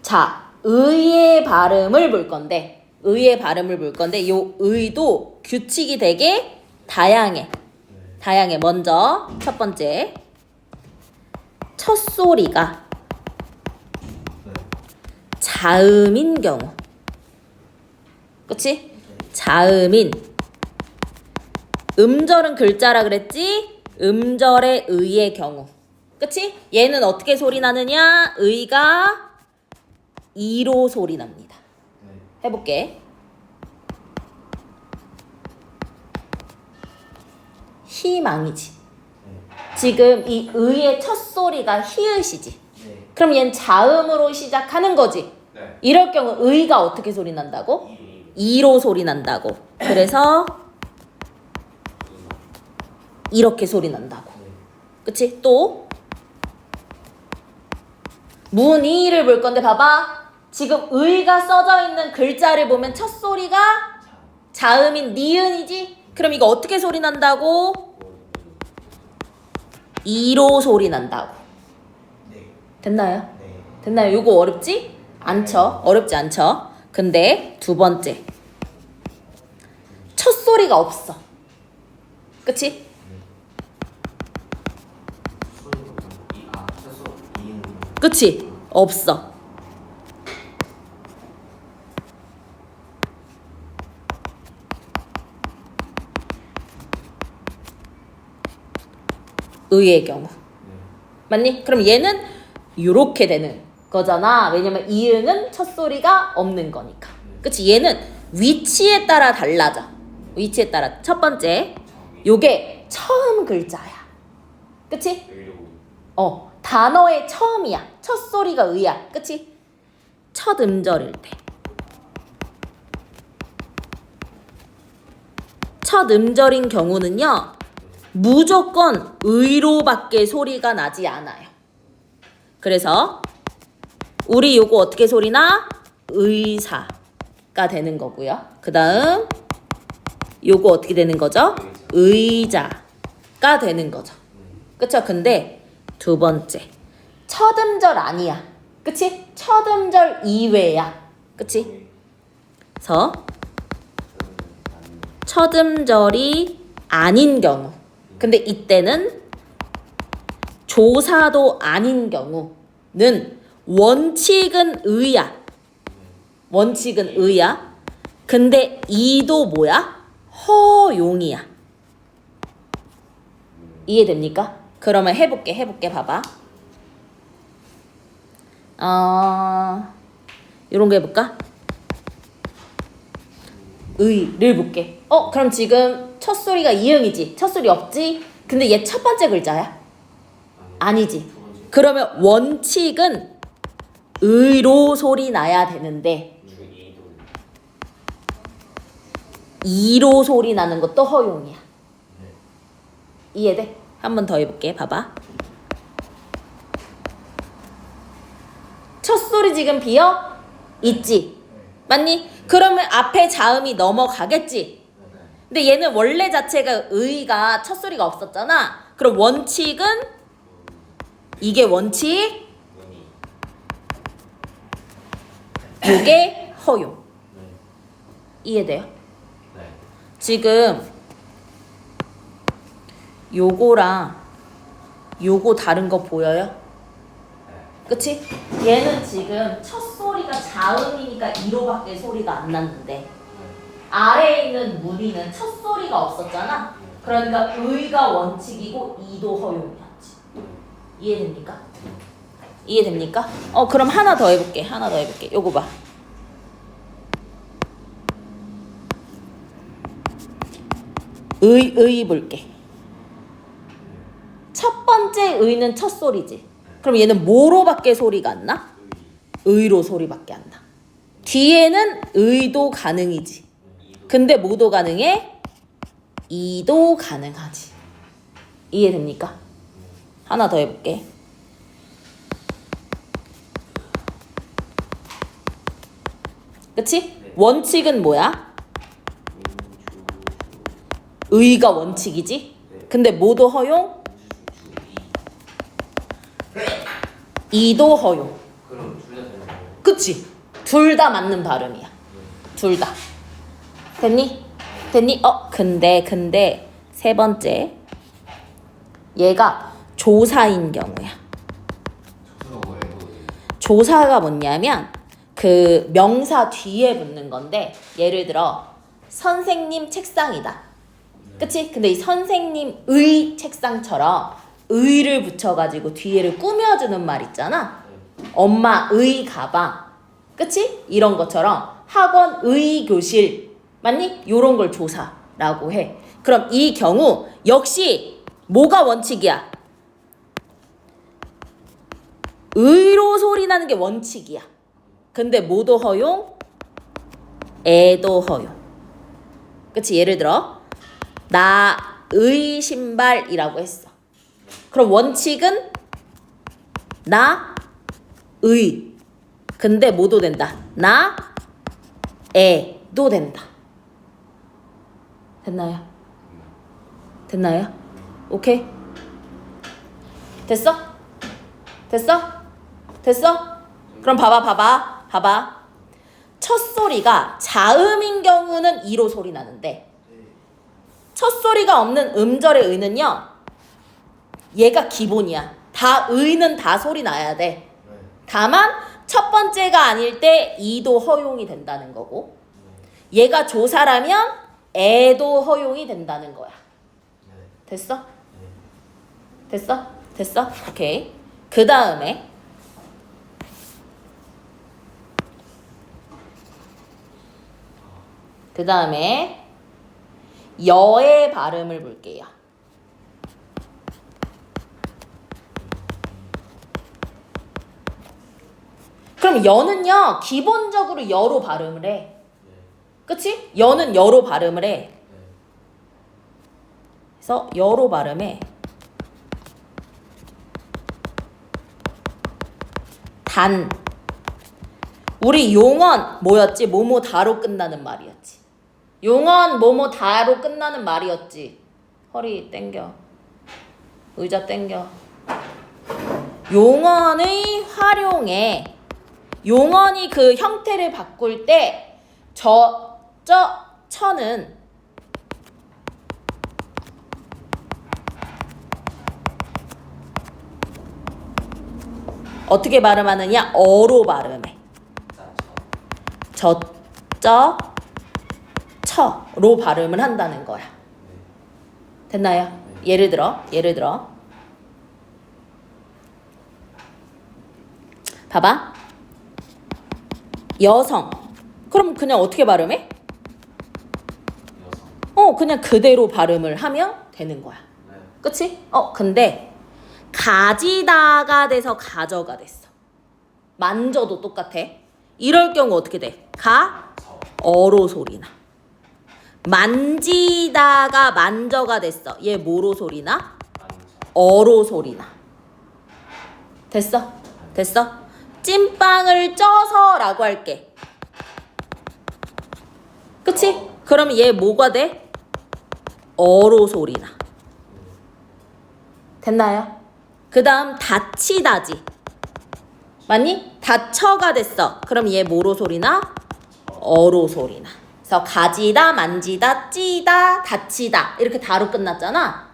자, 의의 발음을 볼 건데 요 의도 규칙이 되게 다양해. 먼저 첫 번째, 첫 소리가 자음인 경우. 그치? 자음인. 음절은 글자라 그랬지? 음절의 의의 경우. 그치? 얘는 어떻게 소리 나느냐? 의가 이로 소리 납니다. 해볼게. 희망이지. 지금 이 의의 첫 소리가 히읗이지. 그럼 얘는 자음으로 시작하는 거지. 이럴 경우 의가 어떻게 소리 난다고? 이로 소리 난다고. 그래서 이렇게 소리 난다고. 그치? 또 문의를 볼 건데 봐봐. 지금 의가 써져 있는 글자를 보면 첫 소리가 자음인 니은이지? 그럼 이거 어떻게 소리 난다고? 이로 소리 난다고. 됐나요? 됐나요? 요거 어렵지? 않죠? 어렵지 않죠? 근데 두 번째, 첫 소리가 없어. 그치? 그치? 없어. 의의 경우. 맞니? 그럼 얘는 요렇게 되는 거잖아. 왜냐면 이응은 첫 소리가 없는 거니까. 그치? 얘는 위치에 따라 달라져. 위치에 따라. 첫 번째, 요게 처음 글자야. 그치? 단어의 처음이야. 첫 소리가 의야. 그치? 첫 음절일 때. 첫 음절인 경우는요, 무조건 의로밖에 소리가 나지 않아요. 그래서 우리 요거 어떻게 소리나? 의사가 되는 거고요. 그 다음 요거 어떻게 되는 거죠? 의자가 되는 거죠. 그쵸? 근데 두 번째, 첫 음절 아니야. 그치? 첫 음절 이외야. 그치? 그래서 첫 음절이 아닌 경우, 근데 이때는 조사도 아닌 경우는 원칙은 의야. 원칙은 의야. 근데 이도 뭐야? 허용이야. 이해됩니까? 그러면 해볼게. 봐봐. 요런 거 해볼까? 의를 볼게. 그럼 지금 첫 소리가 이응이지. 첫 소리 없지? 근데 얘 첫 번째 글자야? 아니지. 그러면 원칙은 의로 소리 나야 되는데 이로 소리 나는 것도 허용이야. 이해돼? 한 번 더 해볼게. 봐봐. 첫 소리 지금 비어? 있지? 맞니? 그러면 앞에 자음이 넘어가겠지? 근데 얘는 원래 자체가 의가 첫 소리가 없었잖아. 그럼 원칙은 이게 원칙, 이게 허용. 이해돼요? 지금 요거랑 요거 다른 거 보여요? 그치? 얘는 지금 첫 소리가 자음이니까 이로밖에 소리가 안 났는데 아래에 있는 무리는 첫 소리가 없었잖아. 그러니까 의가 원칙이고 이도 허용이었지. 이해됩니까? 이해됩니까? 그럼 하나 더 해볼게. 요거 봐. 의 볼게. 첫 번째 의는 첫 소리지. 그럼 얘는 뭐로밖에 소리가 안 나? 의로 소리밖에 안 나. 뒤에는 의도 가능이지. 근데 뭐도 가능해? 이도 가능하지. 이해됩니까? 하나 더 해볼게. 그치? 원칙은 뭐야? 의가 원칙이지? 근데 뭐도 허용? 이도 허용. 그럼 둘 다 되는 거예요? 그치? 둘 다 맞는 발음이야. 둘 다. 됐니? 됐니? 근데 세 번째. 얘가 조사인 경우야. 조사가 뭐냐면 그 명사 뒤에 붙는 건데 예를 들어 선생님 책상이다. 그치? 근데 이 선생님의 책상처럼 의를 붙여가지고 뒤에를 꾸며주는 말 있잖아. 엄마의 가방. 그치? 이런 것처럼 학원의 교실. 맞니? 요런 걸 조사라고 해. 그럼 이 경우 역시 뭐가 원칙이야? 의로 소리 나는 게 원칙이야. 근데 뭐도 허용? 애도 허용. 그치? 예를 들어 나의 신발이라고 했어. 그럼 원칙은 나의. 근데 뭐도 된다. 애도 된다. 됐나요? 됐나요? 오케이? 됐어? 됐어? 됐어? 그럼 봐봐. 첫 소리가 자음인 경우는 이로 소리 나는데 첫 소리가 없는 음절의 의는요. 얘가 기본이야. 다 의는 다 소리 나야 돼. 다만 첫 번째가 아닐 때 이도 허용이 된다는 거고 얘가 조사라면 애도 허용이 된다는 거야. 됐어? 됐어? 됐어? 오케이. 그 다음에 여의 발음을 볼게요. 그럼 여는요 기본적으로 여로 발음을 해. 그치? 여는 여로 발음을 해. 그래서 여로 발음해. 단. 우리 용언 뭐였지? 뭐뭐 다로 끝나는 말이었지. 용언 뭐뭐 다로 끝나는 말이었지. 허리 땡겨. 의자 땡겨. 용언의 활용에 용언이 그 형태를 바꿀 때 처는 어떻게 발음하느냐? 어로 발음해. 처로 발음을 한다는 거야. 됐나요? 예를 들어 봐봐. 여성. 그럼 그냥 어떻게 발음해? 그냥 그대로 발음을 하면 되는 거야. 그치? 근데 가지다가 돼서 가져가 됐어. 만져도 똑같아. 이럴 경우 어떻게 돼? 어로 소리나. 만지다가 만져가 됐어. 얘 뭐로 소리나? 어로 소리나. 됐어? 찐빵을 쪄서라고 할게. 그치? 그럼 얘 뭐가 돼? 어로 소리나. 됐나요? 그 다음 다치다지. 맞니? 다쳐가 됐어. 그럼 얘 뭐로 소리나? 어로 소리나. 그래서 가지다, 만지다, 찌다, 다치다 이렇게 다로 끝났잖아.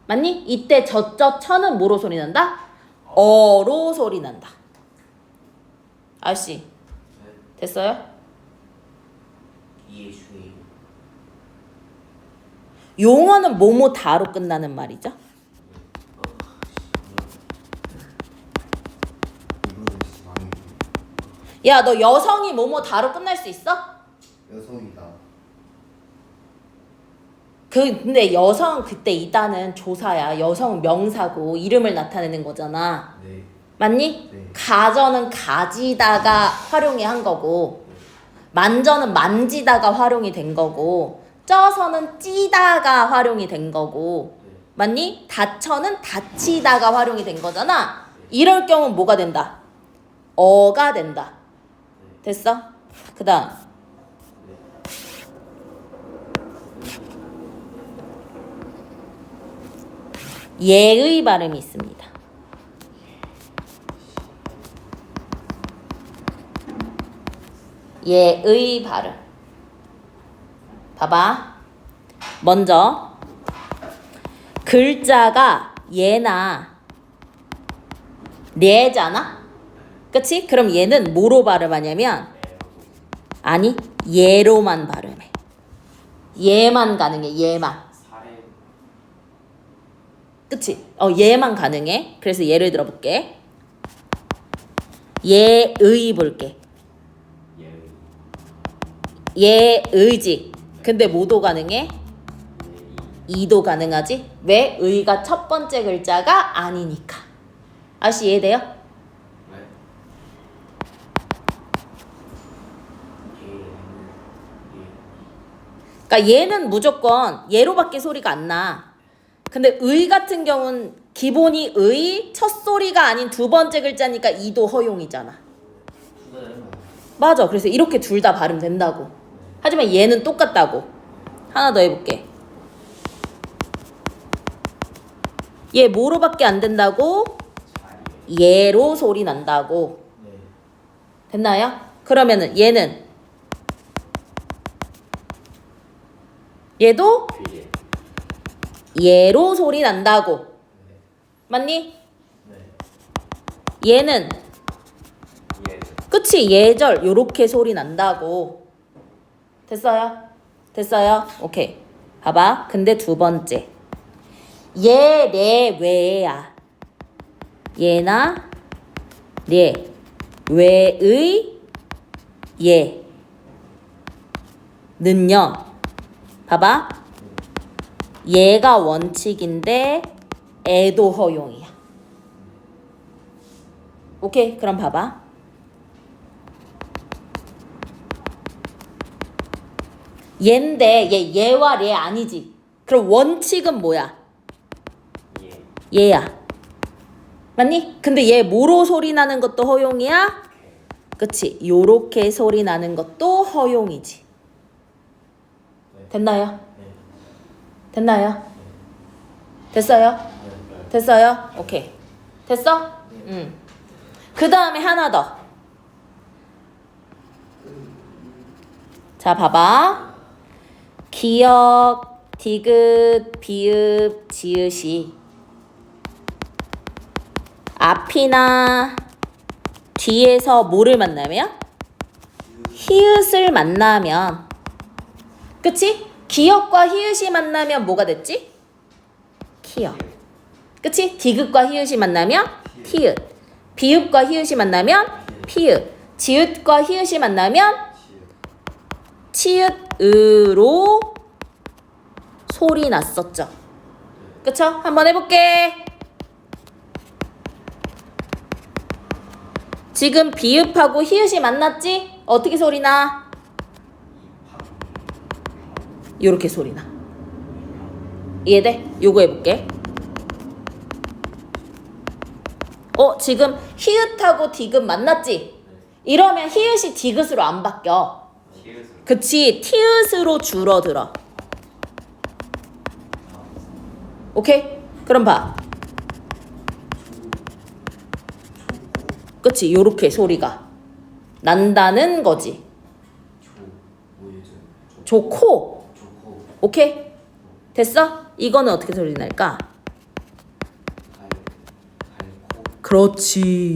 맞니? 이때 처는 뭐로 소리 난다? 어로 소리 난다. 아저씨 됐어요? 용어는 뭐뭐 다로 끝나는 말이죠. 야, 너 여성이 뭐뭐 다로 끝날 수 있어? 여성이다. 근데 여성 그때 이다는 조사야. 여성 명사고 이름을 나타내는 거잖아. 네. 맞니? 네. 가저는 가지다가 활용이 한 거고 만져는 만지다가 활용이 된 거고 쪄서는 찌다가 활용이 된 거고 맞니? 다쳐는 다치다가 활용이 된 거잖아. 이럴 경우는 뭐가 된다? 어가 된다. 됐어? 그 다음 예의 발음이 있습니다. 얘의 발음. 봐봐. 먼저 글자가 얘나 얘잖아? 그치? 그럼 얘는 뭐로 발음하냐면 아니 얘로만 발음해. 얘만 가능해. 얘만. 그치? 얘만 가능해. 그래서 예를 들어볼게. 얘의 볼게. 얘의지. 근데 뭐도 가능해? 이도 가능하지? 왜? 의가 첫 번째 글자가 아니니까. 아저씨 이해돼요? 그러니까 얘는 무조건 얘로밖에 소리가 안 나. 근데 의 같은 경우는 기본이 의 첫 소리가 아닌 두 번째 글자니까 이도 허용이잖아. 맞아. 그래서 이렇게 둘 다 발음된다고. 하지만 얘는 똑같다고. 하나 더 해볼게. 얘 뭐로밖에 안 된다고? 얘로 소리 난다고. 됐나요? 그러면은 얘는 얘도 얘로 소리 난다고. 맞니? 얘는 그치 예절 요렇게 소리 난다고. 됐어요? 됐어요? 오케이. 봐봐. 근데 두 번째 얘, 내, 왜야. 얘나 내 왜의 얘는요. 봐봐. 얘가 원칙인데 애도 허용이야. 오케이. 그럼 봐봐. 얘인데 얘와 얘 아니지. 그럼 원칙은 뭐야? 얘야. 맞니? 근데 얘 뭐로 소리 나는 것도 허용이야? 그치? 요렇게 소리 나는 것도 허용이지. 됐나요? 됐나요? 됐어요? 됐어요? 오케이. 됐어? 응. 그 다음에 하나 더. 자, 봐봐. 기역, 디귿, 비읍, 지읒이 앞이나 뒤에서 뭐를 만나면? 히읗을 만나면. 그치? 기역과 히읗이 만나면 뭐가 됐지? 키역. 그치? 디귿과 히읗이 만나면 티읕. 비읍과 히읗이 만나면 피읕. 지읒과 히읗이 만나면 치읒으로 소리 났었죠. 그쵸? 한번 해볼게. 지금 비읍하고 히읗이 만났지? 어떻게 소리 나? 요렇게 소리 나. 이해돼? 요거 해볼게. 지금 히읗하고 디귿 만났지? 이러면 히읗이 디귿으로 안 바뀌어. 그치? 티읕으로 줄어들어. 오케이? 그럼 봐. 그치? 요렇게 소리가 난다는 거지. 좋고. 오케이? 됐어? 이거는 어떻게 소리 날까? 그렇지.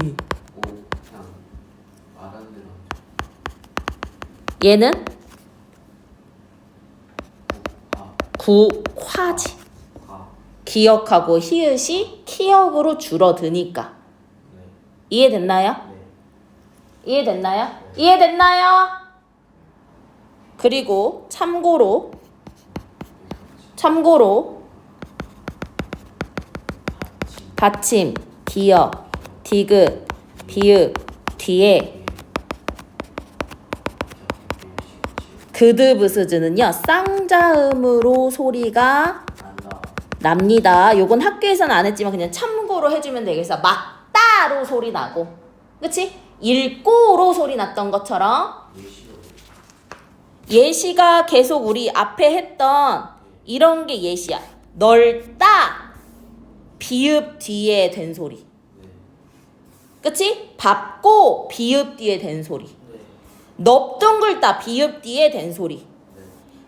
얘는 구화지. 기역하고 히읗이 키역으로 줄어드니까. 이해됐나요? 이해됐나요? 이해됐나요? 그리고 참고로 받침, 기역, 디귿, 비읍 뒤에 그드브스즈는요 쌍자음으로 소리가 납니다. 요건 학교에서는 안 했지만 그냥 참고로 해주면 되겠어. 맞다로 소리 나고, 그치? 읽고로 소리 났던 것처럼 예시가 계속 우리 앞에 했던 이런 게 예시야. 넓다 비읍 뒤에 된 소리. 그치? 밟고 비읍 뒤에 된 소리. 넙둥글다 비읍 뒤에 된 소리.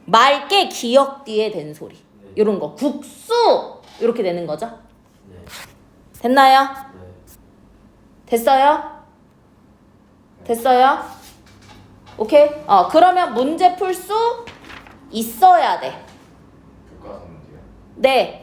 맑게 기역 뒤에 된 소리. 이런 거. 국수 이렇게 되는 거죠. 됐나요? 됐어요? 됐어요? 오케이? 그러면 문제 풀 수 있어야 돼. 교과서 문제요? 네.